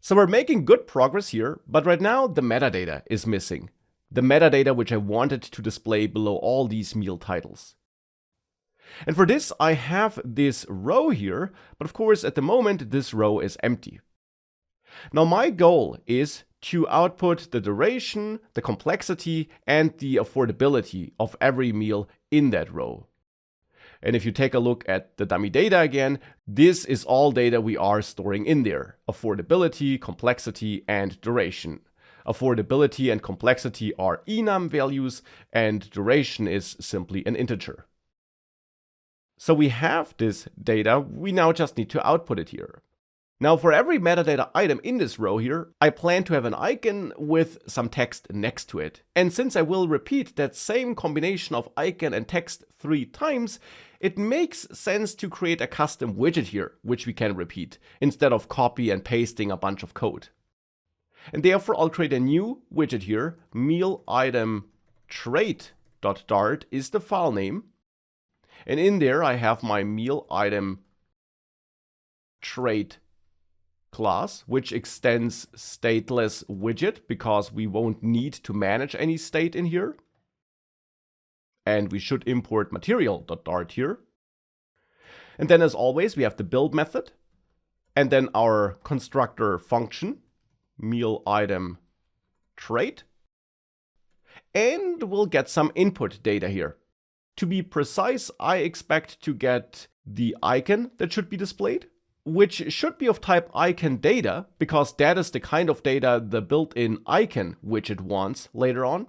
So we're making good progress here, but right now the metadata is missing. The metadata which I wanted to display below all these meal titles. And for this, I have this row here, but of course at the moment this row is empty. Now my goal is to output the duration, the complexity, and the affordability of every meal in that row. And if you take a look at the dummy data again, this is all data we are storing in there. Affordability, complexity, and duration. Affordability and complexity are enum values, and duration is simply an integer. So we have this data, we now just need to output it here. Now for every metadata item in this row here, I plan to have an icon with some text next to it. And since I will repeat that same combination of icon and text 3 times, it makes sense to create a custom widget here, which we can repeat, instead of copy and pasting a bunch of code. And therefore I'll create a new widget here, MealItem trait.dart is the file name. And in there I have my MealItem trait class, which extends stateless widget because we won't need to manage any state in here. And we should import material.dart here. And then as always, we have the build method and then our constructor function, MealItem trait. And we'll get some input data here. To be precise, I expect to get the icon that should be displayed, which should be of type icon data, because that is the kind of data the built-in icon widget wants later on.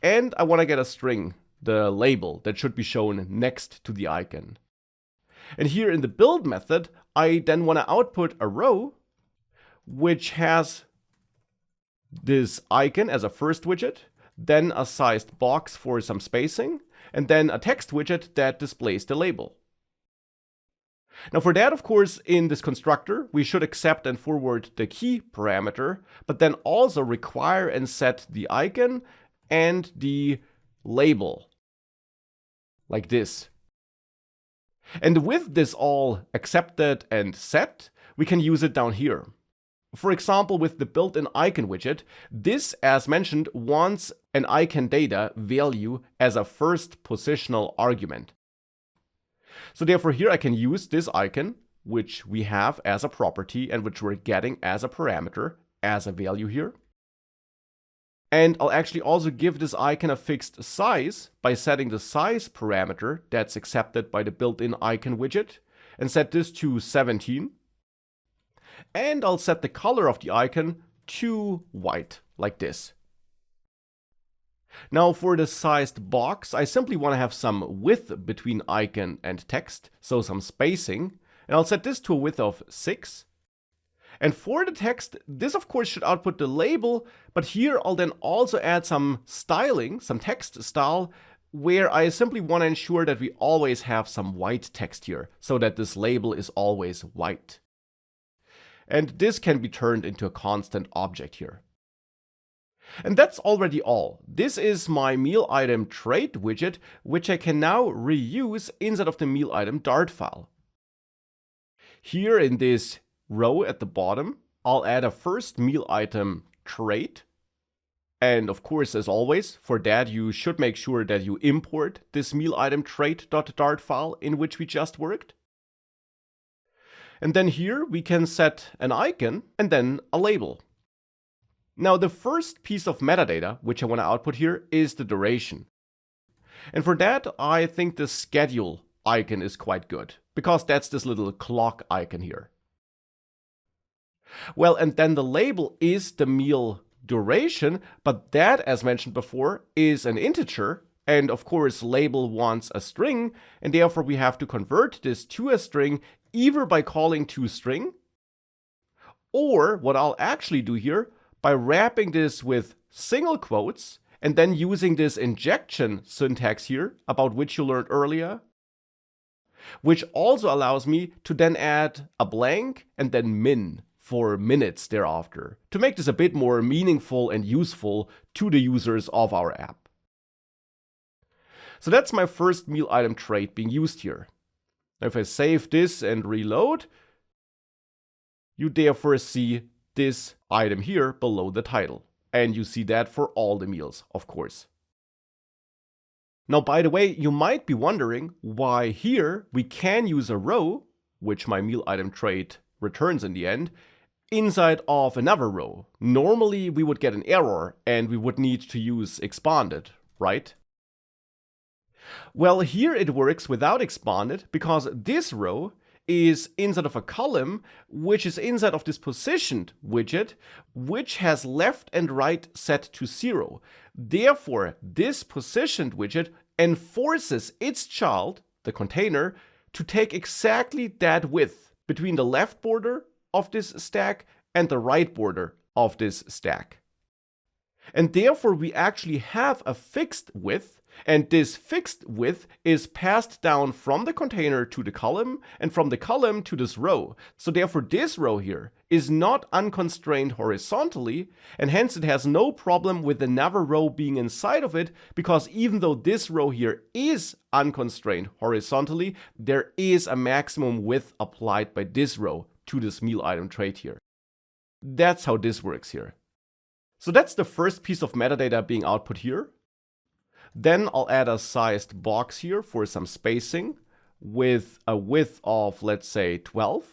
And I want to get a string, the label, that should be shown next to the icon. And here in the build method, I then want to output a row which has this icon as a first widget, then a sized box for some spacing, and then a text widget that displays the label. Now for that, of course, in this constructor, we should accept and forward the key parameter, but then also require and set the icon and the label, like this. And with this all accepted and set, we can use it down here. For example, with the built-in icon widget, this, as mentioned, wants an icon data value as a first positional argument. So therefore here I can use this icon, which we have as a property and which we're getting as a parameter, as a value here. And I'll actually also give this icon a fixed size by setting the size parameter that's accepted by the built-in icon widget and set this to 17. And I'll set the color of the icon to white, like this. Now for the sized box, I simply want to have some width between icon and text, so some spacing, and I'll set this to a width of 6. And for the text, this of course should output the label, but here I'll then also add some styling, some text style, where I simply want to ensure that we always have some white text here, so that this label is always white. And this can be turned into a constant object here. And that's already all. This is my MealItem trait widget, which I can now reuse inside of the MealItem Dart file. Here in this row at the bottom, I'll add a first MealItem trait. And of course, as always, for that you should make sure that you import this MealItem trait.dart file in which we just worked. And then here we can set an icon and then a label. Now the first piece of metadata which I want to output here is the duration. And for that I think the schedule icon is quite good, because that's this little clock icon here. Well, and then the label is the meal duration, but that, as mentioned before, is an integer. And of course label wants a string, and therefore we have to convert this to a string either by calling toString, or what I'll actually do here, by wrapping this with single quotes and then using this injection syntax here, about which you learned earlier, which also allows me to then add a blank and then min for minutes thereafter, to make this a bit more meaningful and useful to the users of our app. So that's my first MealItem trait being used here. Now if I save this and reload, You therefore see this item here below the title. And you see that for all the meals, of course. Now, by the way, you might be wondering why here we can use a row, which my meal item trait returns in the end, inside of another row. Normally we would get an error and we would need to use expanded, right? Well, here it works without expanded because this row is inside of a column which is inside of this positioned widget, which has left and right set to 0. Therefore, this positioned widget enforces its child, the container, to take exactly that width between the left border of this stack and the right border of this stack. And therefore, we actually have a fixed width, and this fixed width is passed down from the container to the column and from the column to this row. So therefore, this row here is not unconstrained horizontally, and hence it has no problem with another row being inside of it, because even though this row here is unconstrained horizontally, there is a maximum width applied by this row to this meal item trait here. That's how this works here. So that's the first piece of metadata being output here. Then I'll add a sized box here for some spacing with a width of, let's say, 12.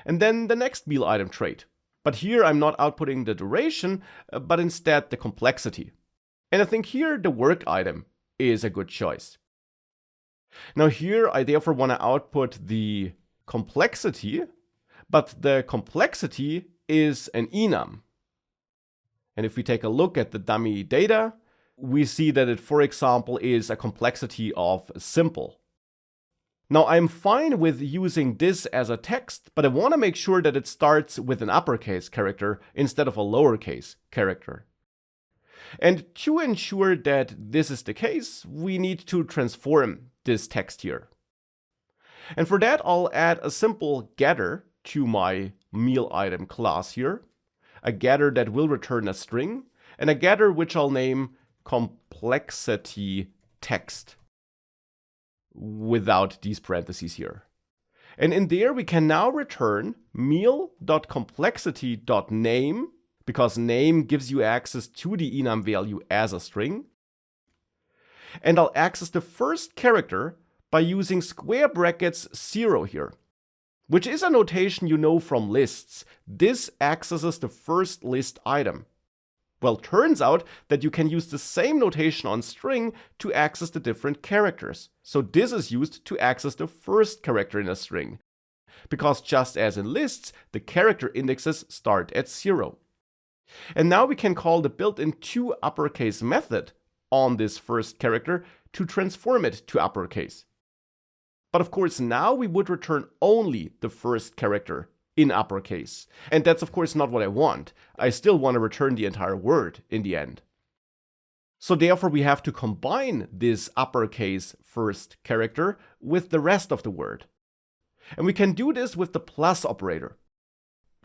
And then the next meal item trait. But here I'm not outputting the duration, but instead the complexity. And I think here the work item is a good choice. Now here I therefore want to output the complexity, but the complexity is an enum. And if we take a look at the dummy data, we see that it, for example, is a complexity of simple. Now I'm fine with using this as a text, but I want to make sure that it starts with an uppercase character instead of a lowercase character. And to ensure that this is the case, we need to transform this text here. And for that, I'll add a simple getter to my meal item class here, a getter that will return a string, and a getter which I'll name complexity text without these parentheses here. And in there we can now return meal.complexity.name, because name gives you access to the enum value as a string. And I'll access the first character by using square brackets 0 here, which is a notation you know from lists. This accesses the first list item. Well, turns out that you can use the same notation on string to access the different characters. So this is used to access the first character in a string, because just as in lists, the character indexes start at 0. And now we can call the built-in toUppercase method on this first character to transform it to uppercase. But of course, now we would return only the first character in uppercase. And that's of course not what I want. I still want to return the entire word in the end. So therefore we have to combine this uppercase first character with the rest of the word. And we can do this with the plus operator.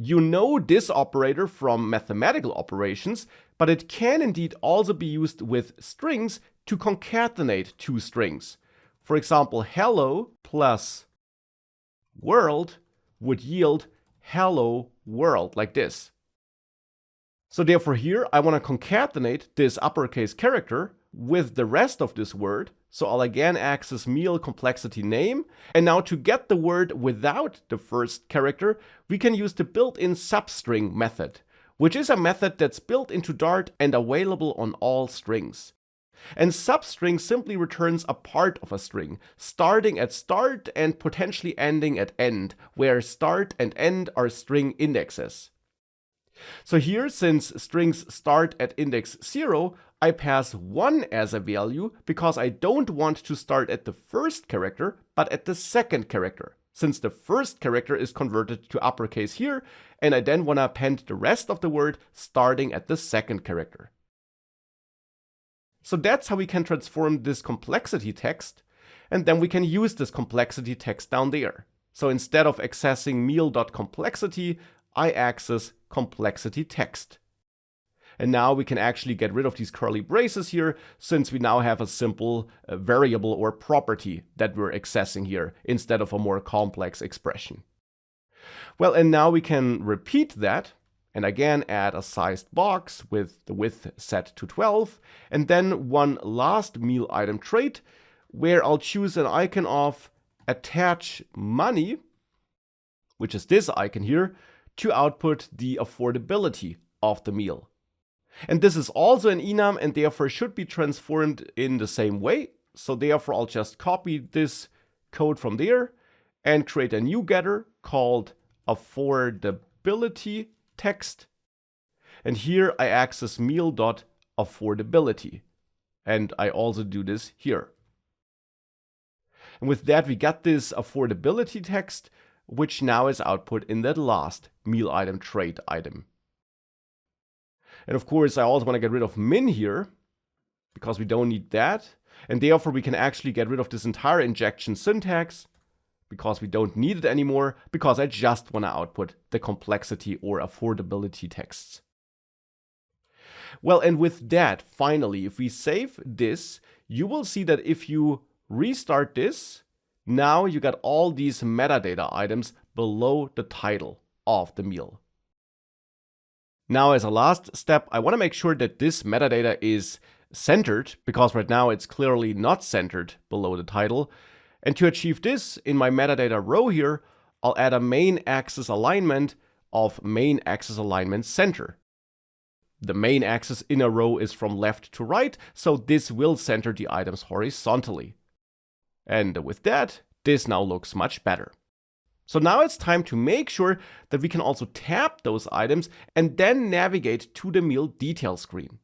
You know this operator from mathematical operations, but it can indeed also be used with strings to concatenate two strings. For example, hello plus world would yield hello world, like this. So therefore here I want to concatenate this uppercase character with the rest of this word. So I'll again access meal complexity name. And now to get the word without the first character, we can use the built-in substring method, which is a method that's built into Dart and available on all strings. And substring simply returns a part of a string, starting at start and potentially ending at end, where start and end are string indexes. So here, since strings start at index 0, I pass 1 as a value because I don't want to start at the first character, but at the second character, since the first character is converted to uppercase here, and I then want to append the rest of the word starting at the second character. So that's how we can transform this complexity text, and then we can use this complexity text down there. So instead of accessing meal.complexity, I access complexity text. And now we can actually get rid of these curly braces here, since we now have a simple variable or property that we're accessing here instead of a more complex expression. Well, and now we can repeat that and again add a sized box with the width set to 12, and then one last MealItem trait where I'll choose an icon of attach money, which is this icon here, to output the affordability of the meal. And this is also an enum and therefore should be transformed in the same way. So therefore I'll just copy this code from there and create a new getter called affordability text. And here I access meal.affordability. And I also do this here. And with that, we got this affordability text, which now is output in that last MealItem trait item. And of course, I also want to get rid of min here because we don't need that. And therefore, we can actually get rid of this entire injection syntax because we don't need it anymore, because I just want to output the complexity or affordability texts. Well, and with that, finally, if we save this, you will see that if you restart this, now you got all these metadata items below the title of the meal. Now, as a last step, I want to make sure that this metadata is centered, because right now it's clearly not centered below the title. And to achieve this, in my metadata row here, I'll add a main axis alignment of main axis alignment center. The main axis in a row is from left to right, so this will center the items horizontally. And with that, this now looks much better. So now it's time to make sure that we can also tap those items and then navigate to the meal detail screen.